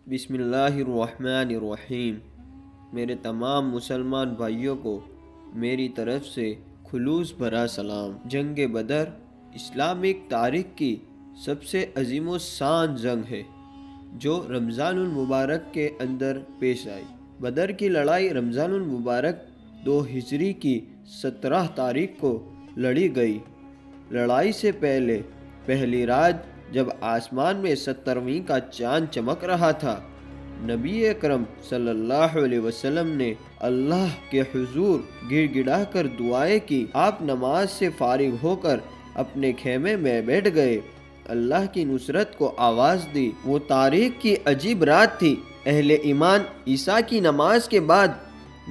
بسم اللہ الرحمن الرحیم۔ میرے تمام مسلمان بھائیوں کو میری طرف سے خلوص بھرا سلام۔ جنگ بدر اسلامک تاریخ کی سب سے عظیم و شان جنگ ہے جو رمضان المبارک کے اندر پیش آئی۔ بدر کی لڑائی رمضان المبارک 2 ہجری کی 17 تاریخ کو لڑی گئی۔ لڑائی سے پہلی رات جب آسمان میں 70ویں کا چاند چمک رہا تھا، نبی اکرم صلی اللہ علیہ وسلم نے اللہ کے حضور گڑ گڑا کر دعائیں کی۔ آپ نماز سے فارغ ہو کر اپنے خیمے میں بیٹھ گئے، اللہ کی نصرت کو آواز دی۔ وہ تاریخ کی عجیب رات تھی۔ اہل ایمان عشاء کی نماز کے بعد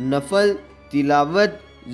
نفل تلاوت،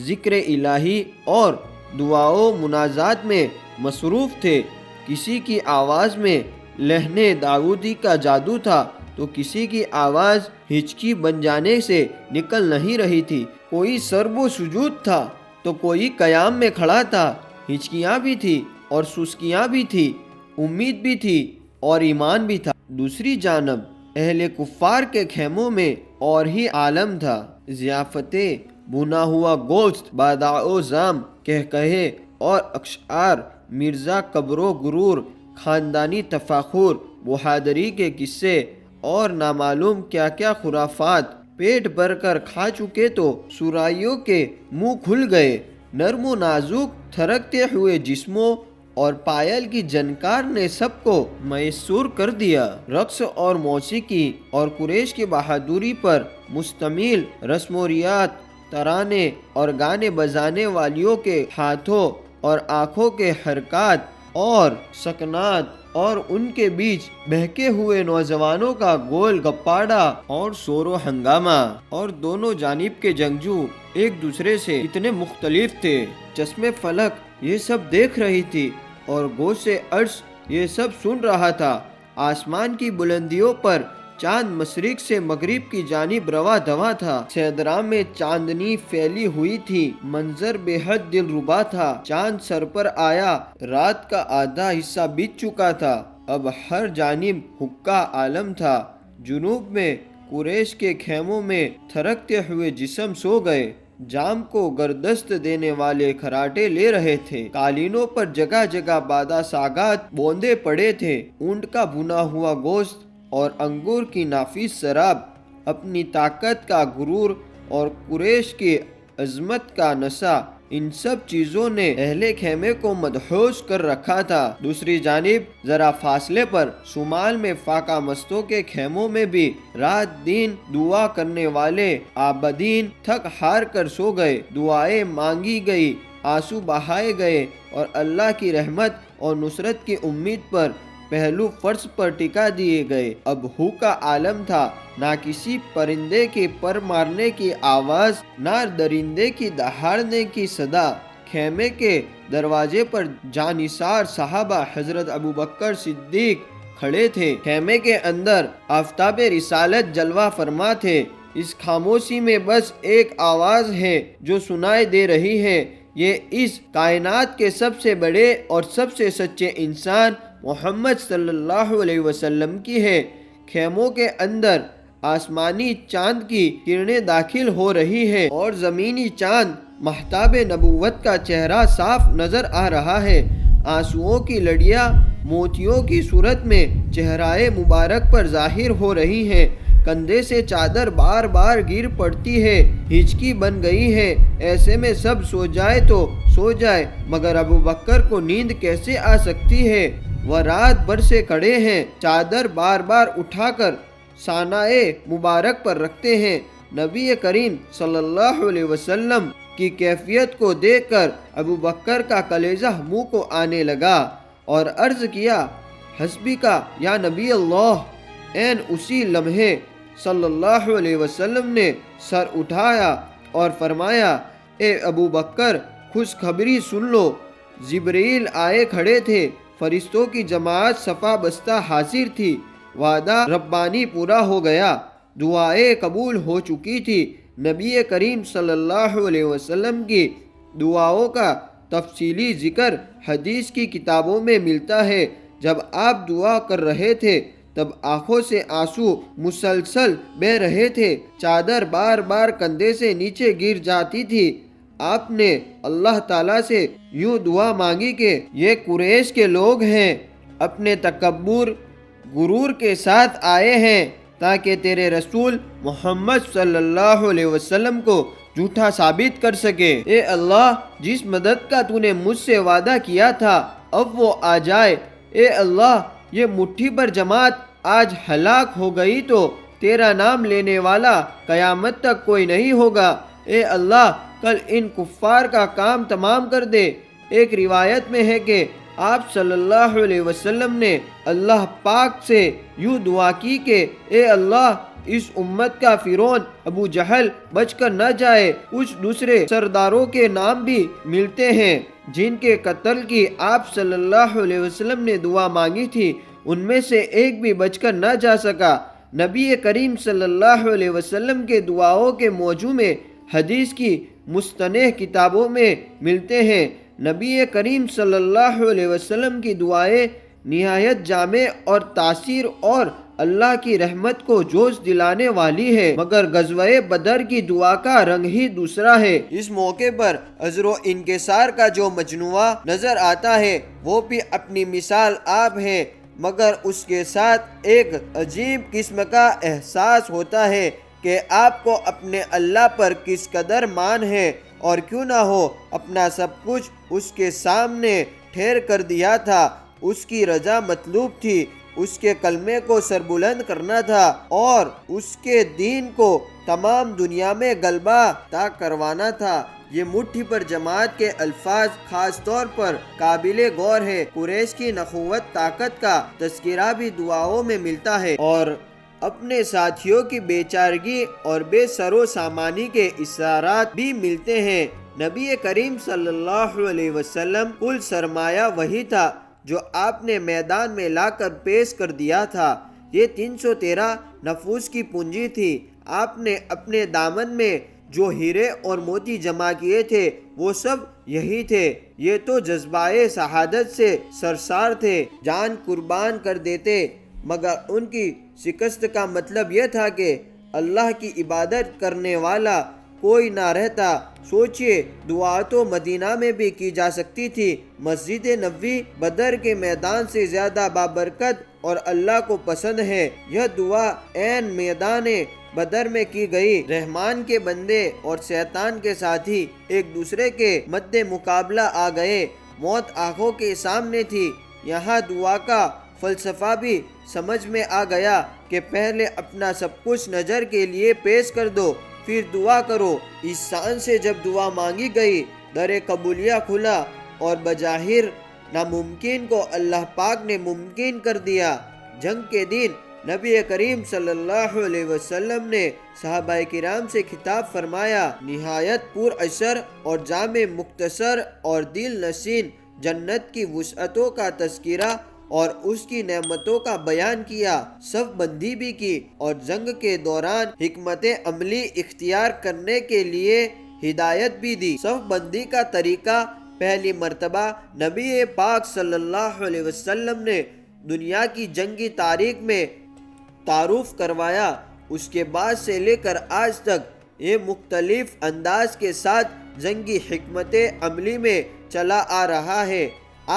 ذکر الہی اور دعا و مناجات میں مصروف تھے۔ کسی کی آواز میں لحن داؤدی کا جادو تھا تو کسی کی آواز ہچکی بن جانے سے نکل نہیں رہی تھی۔ کوئی سرب و سجود تھا تو کوئی قیام میں کھڑا تھا۔ ہچکیاں بھی تھی اور سسکیاں بھی تھی، امید بھی تھی اور ایمان بھی تھا۔ دوسری جانب اہل کفار کے خیموں میں اور ہی عالم تھا۔ ضیافتیں، بھنا ہوا گوشت، باداء و زام، کہکہے اور اشعار، مرزا کبر و غرور، خاندانی تفاخر، بہادری کے قصے اور نامعلوم کیا کیا خرافات۔ پیٹ بھر کر کھا چکے تو سرائیوں کے منہ کھل گئے۔ نرم و نازک تھرکتے ہوئے جسموں اور پائل کی جھنکار نے سب کو میسور کر دیا۔ رقص اور موسیقی اور قریش کی بہادری پر مشتمل رسم و ریات، ترانے اور گانے بجانے والیوں کے ہاتھوں اور آنکھوں کے حرکات اور سکنات اور ان کے بیچ بہکے ہوئے نوجوانوں کا گول گپاڑا اور شور و ہنگامہ، اور دونوں جانب کے جنگجو ایک دوسرے سے اتنے مختلف تھے۔ چشم فلک یہ سب دیکھ رہی تھی اور گوش عرش یہ سب سن رہا تھا۔ آسمان کی بلندیوں پر چاند مشرق سے مغرب کی جانب رواں دواں تھا۔ سیدراں میں چاندنی پھیلی ہوئی تھی، منظر بے حد دل ربا تھا۔ چاند سر پر آیا، رات کا آدھا حصہ بیت چکا تھا، اب ہر جانب حقہ عالم تھا۔ جنوب میں قریش کے خیموں میں تھرکتے ہوئے جسم سو گئے، جام کو گردست دینے والے کھراٹے لے رہے تھے۔ قالینوں پر جگہ جگہ بادہ ساگات بوندے پڑے تھے۔ اونٹ کا بھنا ہوا گوشت اور انگور کی نافذ شراب، اپنی طاقت کا غرور اور قریش کی عظمت کا نشہ، ان سب چیزوں نے اہل خیمے کو مدہوش کر رکھا تھا۔ دوسری جانب ذرا فاصلے پر شمال میں فاقہ مستوں کے خیموں میں بھی رات دن دعا کرنے والے عابدین تھک ہار کر سو گئے۔ دعائیں مانگی گئی، آنسو بہائے گئے اور اللہ کی رحمت اور نصرت کی امید پر پہلو فرش پر ٹکا دیے گئے۔ اب ہو کا عالم تھا، نہ کسی پرندے کے پر مارنے کی آواز، نہ درندے کی دہاڑنے کی صدا۔ خیمے کے دروازے پر جانثار صحابہ حضرت ابوبکر صدیق کھڑے تھے۔ خیمے کے اندر آفتاب رسالت جلوہ فرما تھے۔ اس خاموشی میں بس ایک آواز ہے جو سنائی دے رہی ہے، یہ اس کائنات کے سب سے بڑے اور سب سے سچے انسان محمد صلی اللہ علیہ وسلم کی ہے۔ خیموں کے اندر آسمانی چاند کی کرنیں داخل ہو رہی ہے اور زمینی چاند مہتاب نبوت کا چہرہ صاف نظر آ رہا ہے۔ آنسوؤں کی لڑیاں موتیوں کی صورت میں چہرہ مبارک پر ظاہر ہو رہی ہیں۔ کندھے سے چادر بار بار گر پڑتی ہے، ہچکی بن گئی ہے۔ ایسے میں سب سو جائے تو سو جائے، مگر ابوبکر کو نیند کیسے آ سکتی ہے؟ وہ رات بھر سے کھڑے ہیں، چادر بار بار اٹھا کر سانائے مبارک پر رکھتے ہیں۔ نبی کریم صلی اللہ علیہ وسلم کی کیفیت کو دیکھ کر ابوبکر کا کلیجہ منہ کو آنے لگا اور عرض کیا، حسبی کا یا نبی اللہ۔ این اسی لمحے صلی اللہ علیہ وسلم نے سر اٹھایا اور فرمایا، اے ابوبکر خوشخبری سن لو، جبرائیل آئے کھڑے تھے، فرشتوں کی جماعت صفا بستہ حاضر تھی، وعدہ ربانی پورا ہو گیا، دعائیں قبول ہو چکی تھی۔ نبی کریم صلی اللہ علیہ وسلم کی دعاؤں کا تفصیلی ذکر حدیث کی کتابوں میں ملتا ہے۔ جب آپ دعا کر رہے تھے تب آنکھوں سے آنسو مسلسل بہ رہے تھے، چادر بار بار کندھے سے نیچے گر جاتی تھی۔ آپ نے اللہ تعالیٰ سے یوں دعا مانگی کہ یہ قریش کے لوگ ہیں، اپنے تکبر غرور کے ساتھ آئے ہیں تاکہ تیرے رسول محمد صلی اللہ علیہ وسلم کو جھوٹا ثابت کر سکے۔ اے اللہ، جس مدد کا تو نے مجھ سے وعدہ کیا تھا اب وہ آ جائے۔ اے اللہ، یہ مٹھی پر جماعت آج ہلاک ہو گئی تو تیرا نام لینے والا قیامت تک کوئی نہیں ہوگا۔ اے اللہ، کل ان کفار کا کام تمام کر دے۔ ایک روایت میں ہے کہ آپ صلی اللہ علیہ وسلم نے اللہ پاک سے یوں دعا کی کہ اے اللہ، اس امت کا فرعون ابو جہل بچ کر نہ جائے۔ کچھ دوسرے سرداروں کے نام بھی ملتے ہیں جن کے قتل کی آپ صلی اللہ علیہ وسلم نے دعا مانگی تھی، ان میں سے ایک بھی بچ کر نہ جا سکا۔ نبی کریم صلی اللہ علیہ وسلم کے دعاؤں کے موضوع حدیث کی مستند کتابوں میں ملتے ہیں۔ نبی کریم صلی اللہ علیہ وسلم کی دعائیں نہایت جامع اور تاثیر اور اللہ کی رحمت کو جوش دلانے والی ہے، مگر غزوہ بدر کی دعا کا رنگ ہی دوسرا ہے۔ اس موقع پر عذر و انکسار کا جو مجموعہ نظر آتا ہے وہ بھی اپنی مثال آپ ہے، مگر اس کے ساتھ ایک عجیب قسم کا احساس ہوتا ہے کہ آپ کو اپنے اللہ پر کس قدر مان ہے، اور کیوں نہ ہو اپنا سب کچھ اس کے سامنے ٹھہر کر دیا تھا۔ اس کی رضا مطلوب تھی، اس کے کلمے کو سربلند کرنا تھا اور اس کے دین کو تمام دنیا میں غلبہ عطا کروانا تھا۔ یہ مٹھی پر جماعت کے الفاظ خاص طور پر قابل غور ہے۔ قریش کی نخوت طاقت کا تذکرہ بھی دعاؤں میں ملتا ہے اور اپنے ساتھیوں کی بے چارگی اور بے سر و سامانی کے اشارات بھی ملتے ہیں۔ نبی کریم صلی اللہ علیہ وسلم کل سرمایہ وہی تھا جو آپ نے میدان میں لا کر پیش کر دیا تھا۔ یہ 313 نفوس کی پونجی تھی۔ آپ نے اپنے دامن میں جو ہیرے اور موتی جمع کیے تھے وہ سب یہی تھے۔ یہ تو جذبۂ شہادت سے سرشار تھے، جان قربان کر دیتے، مگر ان کی شکست کا مطلب یہ تھا کہ اللہ کی عبادت کرنے والا کوئی نہ رہتا۔ سوچئے، دعا تو مدینہ میں بھی کی جا سکتی تھی۔ مسجد نبوی بدر کے میدان سے زیادہ بابرکت اور اللہ کو پسند ہے۔ یہ دعا عین میدان بدر میں کی گئی۔ رحمان کے بندے اور شیطان کے ساتھی ایک دوسرے کے مد مقابلہ آ گئے، موت آنکھوں کے سامنے تھی۔ یہاں دعا کا فلسفہ بھی سمجھ میں آ گیا کہ پہلے اپنا سب کچھ نظر کے لیے پیش کر دو، پھر دعا کرو۔ اس شان سے جب دعا مانگی گئی، در قبولیہ کھلا اور بظاہر ناممکن کو اللہ پاک نے ممکن کر دیا۔ جنگ کے دن نبی کریم صلی اللہ علیہ وسلم نے صحابہ کرام سے خطاب فرمایا، نہایت پر اثر اور جامع مختصر اور دل نشین جنت کی وسعتوں کا تذکرہ اور اس کی نعمتوں کا بیان کیا، صف بندی بھی کی اور جنگ کے دوران حکمت عملی اختیار کرنے کے لیے ہدایت بھی دی۔ صف بندی کا طریقہ پہلی مرتبہ نبی پاک صلی اللہ علیہ وسلم نے دنیا کی جنگی تاریخ میں تعارف کروایا۔ اس کے بعد سے لے کر آج تک یہ مختلف انداز کے ساتھ جنگی حکمت عملی میں چلا آ رہا ہے۔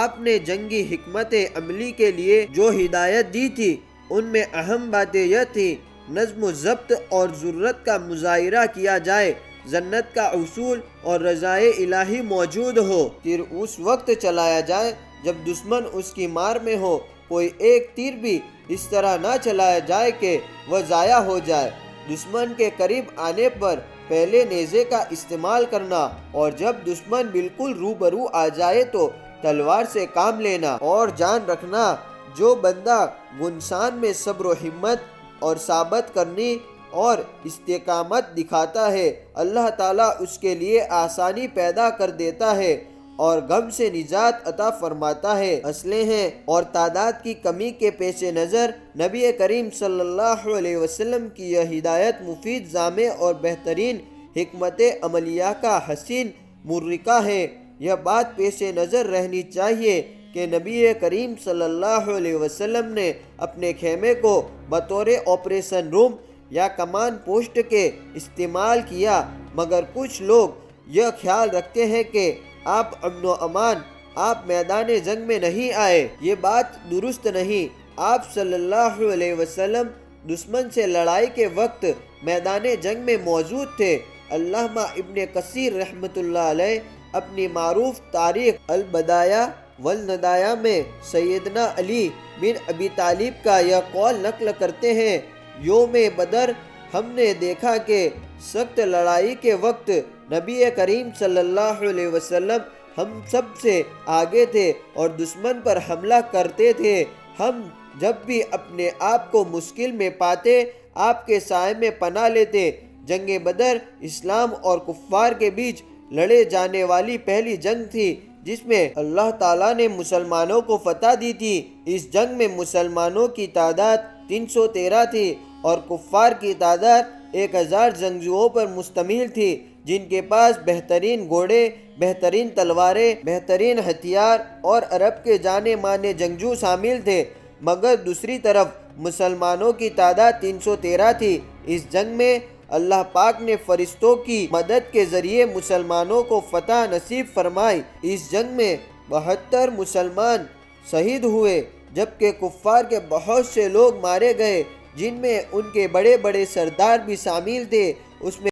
آپ نے جنگی حکمت عملی کے لیے جو ہدایت دی تھی ان میں اہم باتیں یہ تھی، نظم و ضبط اور ضرورت کا مظاہرہ کیا جائے، جنت کا اصول اور رضائے الہی موجود ہو، تیر اس وقت چلایا جائے جب دشمن اس کی مار میں ہو، کوئی ایک تیر بھی اس طرح نہ چلایا جائے کہ وہ ضائع ہو جائے، دشمن کے قریب آنے پر پہلے نیزے کا استعمال کرنا، اور جب دشمن بالکل روبرو آ جائے تو تلوار سے کام لینا، اور جان رکھنا جو بندہ گنسان میں صبر و ہمت اور ثابت کرنی اور استقامت دکھاتا ہے، اللہ تعالیٰ اس کے لیے آسانی پیدا کر دیتا ہے اور غم سے نجات عطا فرماتا ہے۔ اسلحے اور تعداد کی کمی کے پیش نظر نبی کریم صلی اللہ علیہ وسلم کی یہ ہدایت مفید، جامع اور بہترین حکمت عملیہ کا حسین مرقع ہے۔ یہ بات پیش نظر رہنی چاہیے کہ نبی کریم صلی اللہ علیہ وسلم نے اپنے خیمے کو بطور آپریشن روم یا کمان پوسٹ کے استعمال کیا، مگر کچھ لوگ یہ خیال رکھتے ہیں کہ آپ امن و امان آپ میدان جنگ میں نہیں آئے۔ یہ بات درست نہیں۔ آپ صلی اللہ علیہ وسلم دشمن سے لڑائی کے وقت میدان جنگ میں موجود تھے۔ علامہ ابن کثیر رحمۃ اللہ علیہ اپنی معروف تاریخ البدایہ والنہایہ میں سیدنا علی بن ابی طالب کا یہ قول نقل کرتے ہیں، یوم بدر ہم نے دیکھا کہ سخت لڑائی کے وقت نبی کریم صلی اللہ علیہ وسلم ہم سب سے آگے تھے اور دشمن پر حملہ کرتے تھے۔ ہم جب بھی اپنے آپ کو مشکل میں پاتے آپ کے سائے میں پناہ لیتے۔ جنگ بدر اسلام اور کفار کے بیچ لڑے جانے والی پہلی جنگ تھی جس میں اللہ تعالیٰ نے مسلمانوں کو فتح دی تھی۔ اس جنگ میں مسلمانوں کی تعداد 313 تھی اور کفار کی تعداد 1000 جنگجوؤں پر مشتمل تھی، جن کے پاس بہترین گھوڑے، بہترین تلواریں، بہترین ہتھیار اور عرب کے جانے مانے جنگجو شامل تھے۔ مگر دوسری طرف مسلمانوں کی تعداد 313 تھی۔ اس جنگ میں اللہ پاک نے فرشتوں کی مدد کے ذریعے مسلمانوں کو فتح نصیب فرمائی۔ اس جنگ میں 72 مسلمان شہید ہوئے، جبکہ کفار کے بہت سے لوگ مارے گئے، جن میں ان کے بڑے بڑے سردار بھی شامل تھے۔ اس میں